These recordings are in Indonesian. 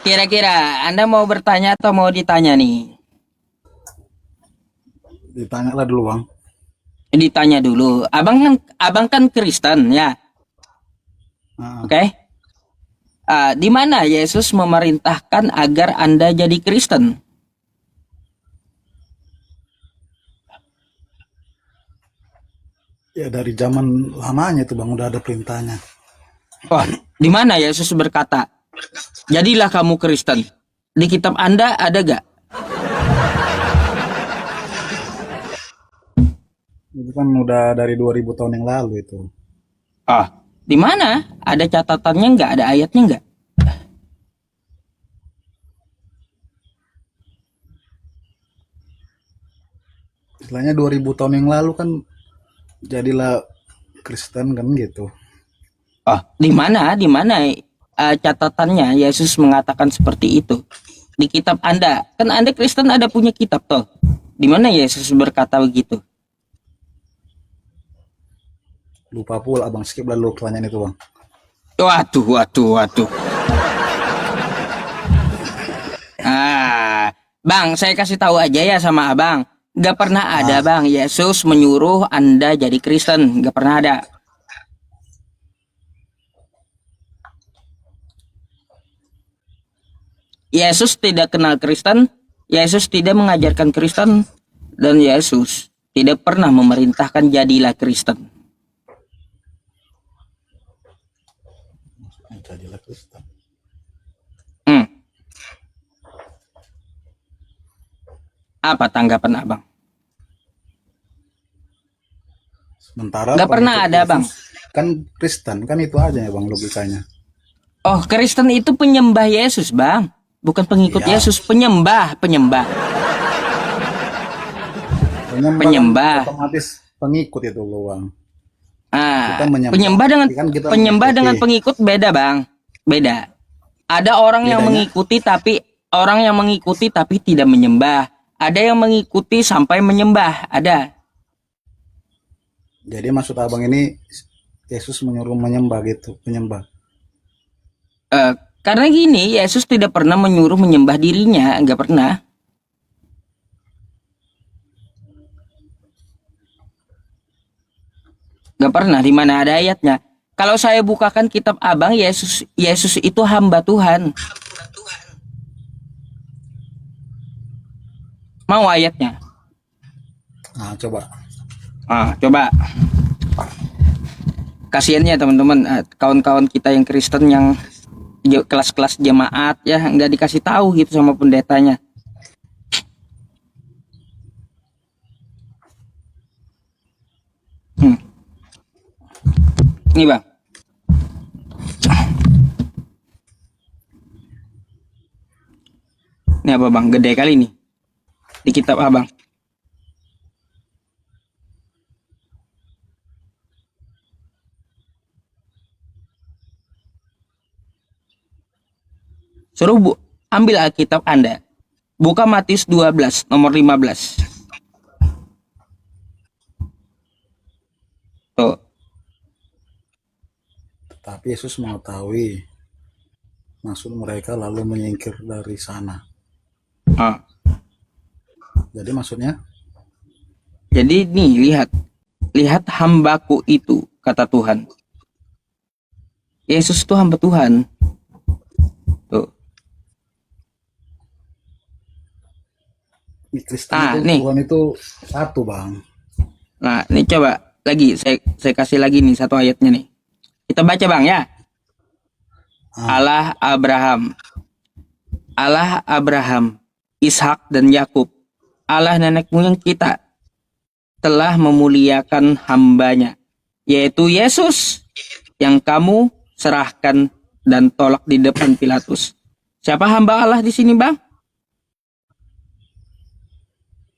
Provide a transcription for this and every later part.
Kira-kira Anda mau bertanya atau mau ditanya nih? Ditanya lah dulu bang. Ditanya dulu. Abang kan Kristen ya, Nah, oke? Di mana Yesus memerintahkan agar Anda jadi Kristen? ya dari zaman lamanya itu bang udah ada perintahnya. Wah, di mana Yesus berkata, jadilah kamu Kristen? Di kitab Anda ada gak? Itu kan udah dari 2000 tahun yang lalu itu. Ah, di mana? Ada catatannya nggak? Ada ayatnya nggak? Istilahnya 2000 tahun yang lalu kan jadilah Kristen kan gitu. Oh, di mana? Di mana catatannya Yesus mengatakan seperti itu? Di kitab Anda. Kan Anda Kristen ada punya kitab toh. Di mana Yesus berkata begitu? Lupa pula abang, skip lalu pertanyaan itu bang. Waduh, waduh, waduh. Bang, saya kasih tahu aja ya sama abang. Gak pernah ada Ah, bang Yesus menyuruh Anda jadi Kristen. Gak pernah ada. Yesus tidak kenal Kristen. Yesus tidak mengajarkan Kristen. Dan Yesus tidak pernah memerintahkan jadilah Kristen. jadilah Kristen. Hmm, apa tanggapan abang? Sementara Gak pernah pengikut ada bang. Yesus kan Kristen kan itu aja ya bang logikanya. Oh, Kristen itu penyembah Yesus bang. Bukan pengikut Iya, Yesus, penyembah, penyembah. penyembah kan Penyembah. otomatis pengikut itu loh bang. Kita Ah, menyembah, penyembah dengan kan kita penyembah mengikuti. dengan pengikut beda, Bang. Beda. Ada orang yang Bedanya, mengikuti tapi tidak menyembah. Ada yang mengikuti sampai menyembah. Ada. jadi maksud abang ini Yesus menyuruh menyembah gitu, menyembah. Eh, karena gini, Yesus tidak pernah menyuruh menyembah dirinya, nggak pernah. Nggak pernah di mana ada ayatnya. Kalau saya bukakan kitab Abang, Yesus Yesus itu hamba Tuhan. Mau ayatnya? Nah, coba. Coba. Kasiannya teman-teman, kawan-kawan kita yang Kristen yang kelas-kelas jemaat ya nggak dikasih tahu gitu sama pendetanya. Hmm. Ini bang, ini apa bang? Gede kali nih di kitab abang. Suruh ambil Alkitab Anda. Buka Matius 12 nomor 15. Tuh. Tetapi Yesus mengetahui maksud mereka lalu menyingkir dari sana. Ah. Jadi maksudnya, Jadi nih lihat. Lihat hambaku itu, kata Tuhan. Yesus itu hamba Tuhan. Tuh. di Kristen itu Nih. Tuhan itu satu bang. Nah, ini coba lagi saya kasih lagi nih satu ayatnya nih. Kita baca bang ya. Ah, Allah Abraham, Allah Abraham, Ishak dan Yakub, Allah nenek moyang kita telah memuliakan hambanya, yaitu Yesus yang kamu serahkan dan tolak di depan Pilatus. Siapa hamba Allah di sini bang?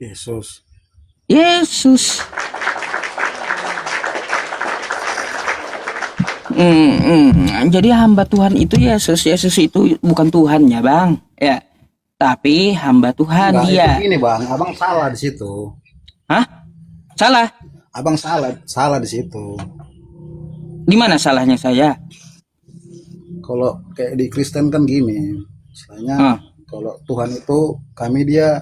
Yesus. Yesus. Jadi hamba Tuhan itu Yesus. Yesus itu bukan Tuhannya bang, ya. Tapi hamba Tuhan Enggak, itu dia. gini bang, abang salah di situ. Hah? Salah? Abang salah di situ. Di mana salahnya saya? Kalau kayak di Kristen kan gini, Istilahnya Ah. kalau Tuhan itu kami dia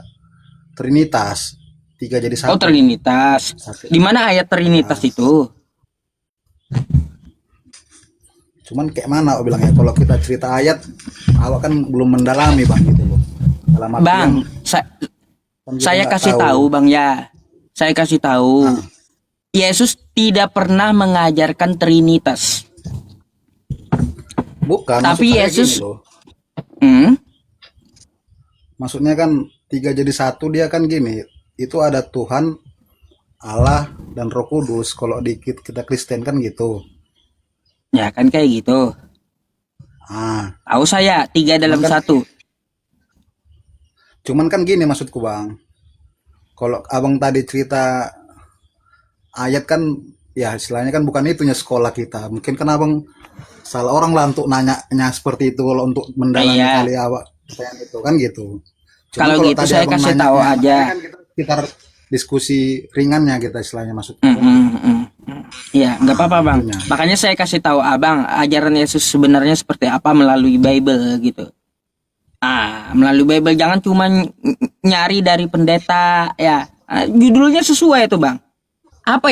Trinitas, 3 jadi Oh, 1. Trinitas. Di mana ayat Trinitas itu? Cuman kayak mana aku bilangnya, kalau kita cerita ayat awak kan belum mendalami bang gitu loh. Dalam artian Bang, kan kita saya nggak kasih tahu Bang ya. Saya kasih tahu. Ah. Yesus tidak pernah mengajarkan Trinitas. Bukan, Tapi maksud saya Yesus- gini loh. Hmm? Maksudnya kan 3 jadi 1 dia kan gini. Itu ada Tuhan, Allah dan Roh Kudus. Kalau di kita Kristen kan gitu. Ya kan kayak gitu. Ah, Tahu saya 3 dalam Cuman kan- 1. cuman kan gini maksudku bang. Kalau abang tadi cerita ayat kan ya istilahnya kan bukan itunya sekolah kita. Mungkin kan abang salah orang lah untuk nanya seperti itu kalau untuk mendalami Iya. kali awak pertanyaan itu kan gitu. Cuman Kalau gitu tadi saya abang kasih nanyanya, tahu aja. makanya kan kita sekitar diskusi ringannya kita istilahnya maksudnya. Ya, nggak apa-apa Bang. Itunya. Makanya saya kasih tahu Abang ajaran Yesus sebenarnya seperti apa melalui Bible gitu. Melalui Bible, jangan cuma nyari dari pendeta ya. Judulnya sesuai itu Bang. Apa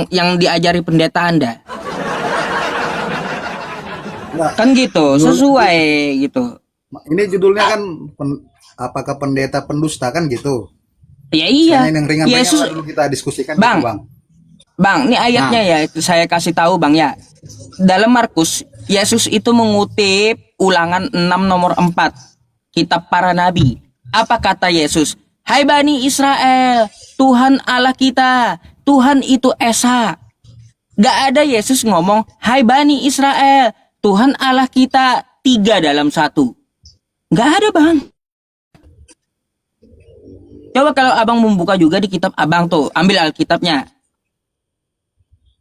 yang diajari pendeta Anda? Enggak, Kan gitu, sesuai gitu. ini judulnya kan apakah pendeta pendusta kan gitu. Ya iya. Yang ringan-ringan Yesus, lah dulu kita diskusikan Bang. gitu, bang. Bang, ini ayatnya ya saya kasih tahu Bang ya. Dalam Markus, Yesus itu mengutip Ulangan 6 nomor 4, kitab para nabi. Apa kata Yesus? Hai Bani Israel, Tuhan Allah kita, Tuhan itu Esa. Gak ada Yesus ngomong, Hai Bani Israel, Tuhan Allah kita 3 dalam 1. Gak ada Bang. Coba kalau abang membuka juga di kitab abang tuh, ambil Alkitabnya.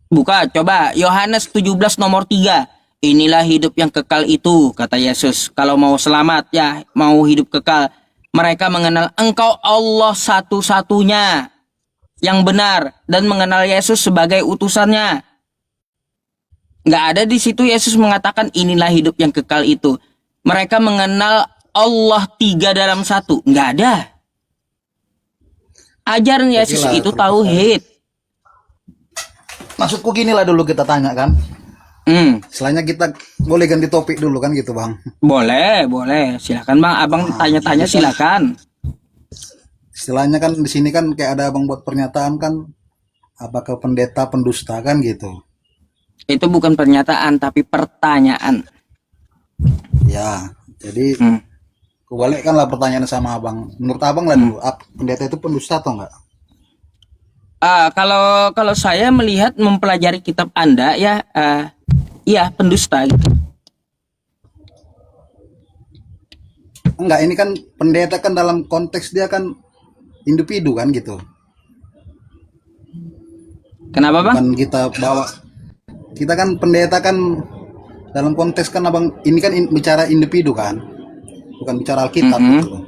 Buka, coba Yohanes 17 nomor 3. Inilah hidup yang kekal itu, kata Yesus. Kalau mau selamat ya, mau hidup kekal, mereka mengenal Engkau Allah satu-satunya yang benar dan mengenal Yesus sebagai utusannya. Nggak ada di situ Yesus mengatakan inilah hidup yang kekal itu. Mereka mengenal Allah 3 dalam 1. Nggak ada. Ajaran Yesus Oke lah, itu kalau tauhid. Maksudku gini lah dulu kita tanya kan. Selainnya kita boleh ganti topik dulu kan gitu bang. Boleh, boleh. Silakan Bang, Abang tanya-tanya silakan. Istilahnya kan di sini kan kayak ada abang buat pernyataan kan. Apakah pendeta pendusta kan gitu. Itu bukan pernyataan tapi pertanyaan. Ya, jadi Hmm. aku balikkanlah pertanyaan sama abang. Menurut abang lah dulu, pendeta itu pendusta atau enggak? Kalau saya melihat mempelajari kitab Anda ya, iya pendusta gitu. Enggak, ini kan pendeta kan dalam konteks dia kan individu kan gitu. Kenapa Bang? Bukan kita bawa. Kita kan pendeta kan dalam konteks kan abang ini kan bicara individu kan, bukan bicara Alkitab gitu loh.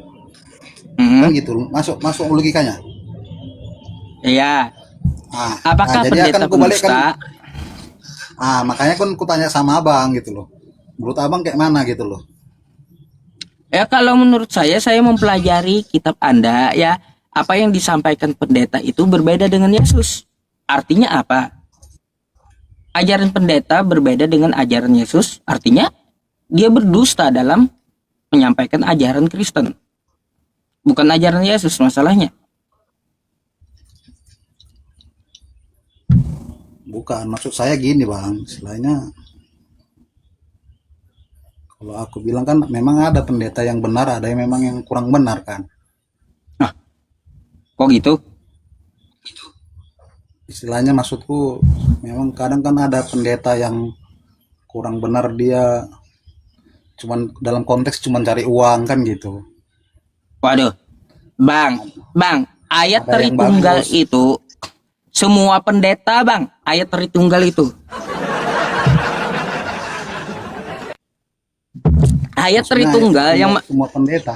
Kan gitu, masuk logikanya. Iya. Apakah Jadi pendeta akan aku balik pendusta? kan, makanya kan aku tanya sama abang gitu loh. Menurut abang kayak mana gitu loh? Ya kalau menurut saya mempelajari kitab Anda ya, apa yang disampaikan pendeta itu berbeda dengan Yesus. Artinya apa? Ajaran pendeta berbeda dengan ajaran Yesus, artinya dia berdusta dalam menyampaikan ajaran Kristen. Bukan ajaran Yesus masalahnya. Bukan, maksud saya gini bang, istilahnya kalau aku bilang kan memang ada pendeta yang benar, ada yang memang yang kurang benar kan. Kok gitu? Istilahnya maksudku memang kadang kan ada pendeta yang kurang benar, dia cuman dalam konteks cuman cari uang kan gitu. Waduh, Bang, ayat Ada yang Tritunggal bagus. itu semua pendeta, Bang, ayat Tritunggal itu. Ayat Maksudnya Tritunggal yang semua pendeta.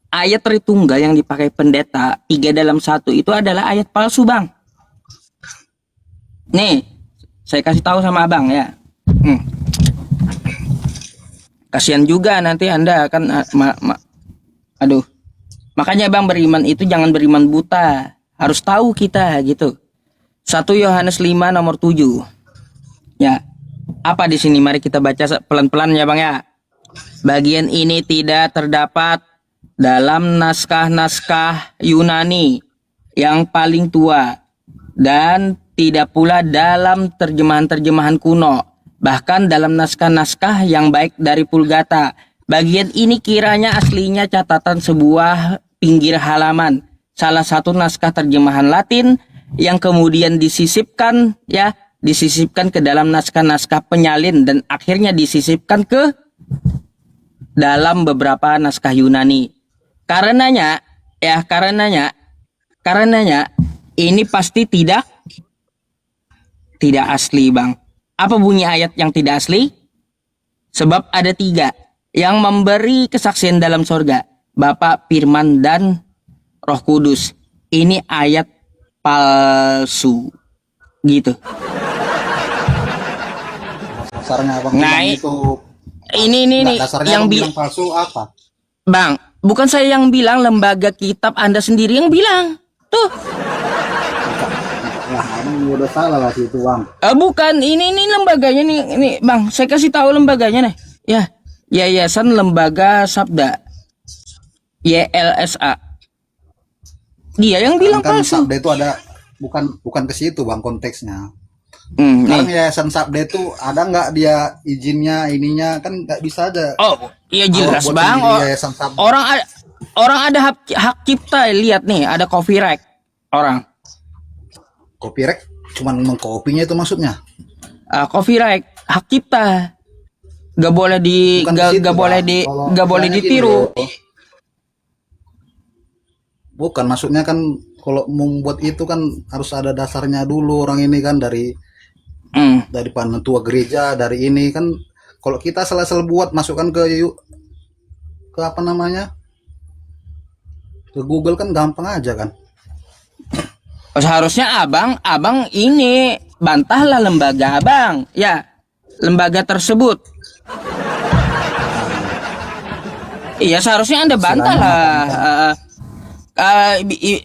ayat Tritunggal yang dipakai pendeta 3 dalam 1 itu adalah ayat palsu, Bang. Nih, saya kasih tahu sama Abang ya. Kasihan juga nanti Anda akan aduh. Makanya Bang, beriman itu jangan beriman buta. Harus tahu kita gitu. 1 Yohanes 5 nomor 7. Ya. Apa di sini? Mari kita baca pelan-pelan ya Bang ya. Bagian ini tidak terdapat dalam naskah-naskah Yunani yang paling tua dan tidak pula dalam terjemahan-terjemahan kuno, bahkan dalam naskah-naskah yang baik dari Vulgata. Bagian ini kiranya aslinya catatan sebuah pinggir halaman, salah satu naskah terjemahan Latin yang kemudian disisipkan ke dalam naskah-naskah penyalin dan akhirnya disisipkan ke dalam beberapa naskah Yunani. Karenanya ini pasti tidak asli Bang. Apa bunyi ayat yang tidak asli? Sebab ada 3 yang memberi kesaksian dalam sorga, Bapa, Firman, dan Roh Kudus. Ini ayat palsu gitu. Dasarnya Abang Nah, bilang itu ini dasarnya yang Abang bilang palsu apa? Bang, bukan saya yang bilang, lembaga kitab Anda sendiri yang bilang. Tuh. Wah, Abang udah salah lah situ Bang. Bukan, ini lembaganya nih, ini Bang, saya kasih tahu lembaganya nih. Ya, Yayasan Lembaga Sabda. YLSA. Dia yang bilang Kan palsu. Sabda itu ada bukan ke situ Bang konteksnya. Nih. Sekarang Yayasan Sabda itu ada nggak dia izinnya ininya kan nggak bisa aja. Oh, iya jelas Buat Bang. sendiri Yayasan Sabda. Orang ada hak cipta, lihat nih, ada copyright orang. Copyright cuman mengkopinya itu maksudnya. Copyright hak cipta. Gak boleh Bukan ke situ, Bang. gak boleh Istilahnya ditiru. gini loh. Bukan maksudnya kan kalau membuat itu kan harus ada dasarnya dulu orang ini kan dari penentua gereja dari ini kan kalau kita salah buat masukkan ke apa namanya ke Google kan gampang aja kan. Seharusnya abang ini bantahlah lembaga abang, ya, lembaga tersebut. Iya, seharusnya Anda bantahlah.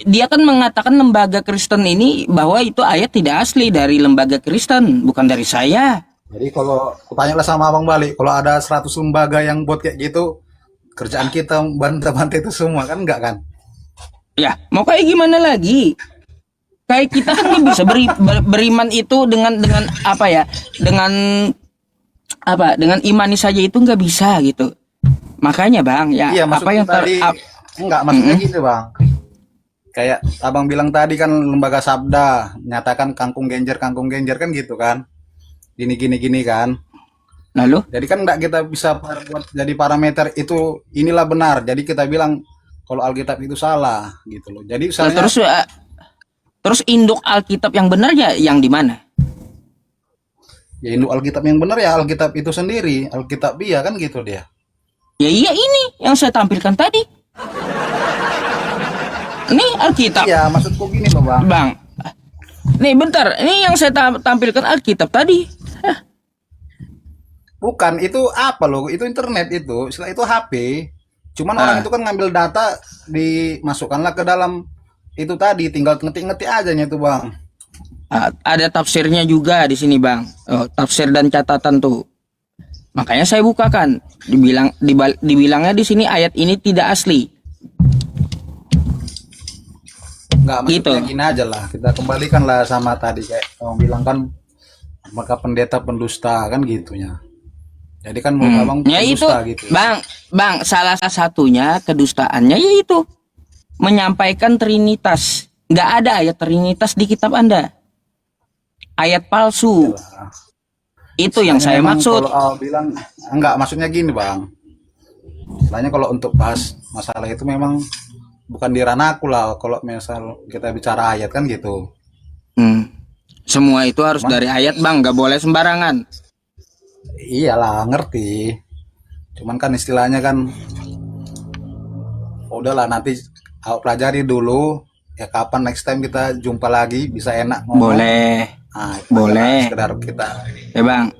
Dia kan mengatakan lembaga Kristen ini bahwa itu ayat tidak asli dari lembaga Kristen, bukan dari saya. Jadi kalau kutanyalah sama abang balik, kalau ada 100 lembaga yang buat kayak gitu, kerjaan kita bantah-bantah itu semua kan enggak kan? Ya, mau kayak gimana lagi? Kayak kita kan nggak bisa beriman itu dengan apa ya? Dengan imani saja itu nggak bisa gitu. Makanya Bang, ya Iya, apa yang enggak maksudnya gitu Bang. Kayak abang bilang tadi kan lembaga Sabda nyatakan kangkung genjer kan gitu kan. Gini kan. lalu? Jadi kan enggak kita bisa buat jadi parameter itu inilah benar. Jadi kita bilang kalau Alkitab itu salah gitu loh. Jadi misalnya Terus induk Alkitab yang benar ya yang di mana? ya induk Alkitab yang benar ya Alkitab itu sendiri. Alkitab dia kan gitu dia. Ya iya, ini yang saya tampilkan tadi. Ini Alkitab. Iya, maksudku gini loh Bang. Bang. Nih bentar, ini yang saya tampilkan Alkitab tadi. Bukan, itu apa loh? Itu internet itu. Istilah itu HP. Cuman orang itu kan ngambil data dimasukkanlah ke dalam itu tadi, tinggal ngetik-ngetik aja nya itu Bang. Ada tafsirnya juga di sini Bang. Tafsir dan catatan tuh. Makanya saya bukakan. Dibilangnya di sini ayat ini tidak asli. Enggak, maksudnya Gitu. gini aja lah. Kita kembalikan lah sama tadi kayak kamu bilang kan maka pendeta pendusta kan gitunya. Jadi kan menurut abang Ya itu, pendusta gitu. Bang, salah satunya kedustaannya yaitu menyampaikan Trinitas. Nggak ada ayat Trinitas di kitab Anda. Ayat palsu. Itu yang saya Memang maksud. Kalau Al bilang enggak, maksudnya gini Bang. Soalnya kalau untuk bahas masalah itu memang bukan di ranahku lah. Kalau misal kita bicara ayat kan gitu. Semua itu harus dari ayat Bang, nggak boleh sembarangan. Iyalah, ngerti. Cuman kan istilahnya kan udahlah nanti aku pelajari dulu ya kapan next time kita jumpa lagi bisa enak ngomong. Boleh. Nah, itu Boleh. sekedar kita Ya Bang,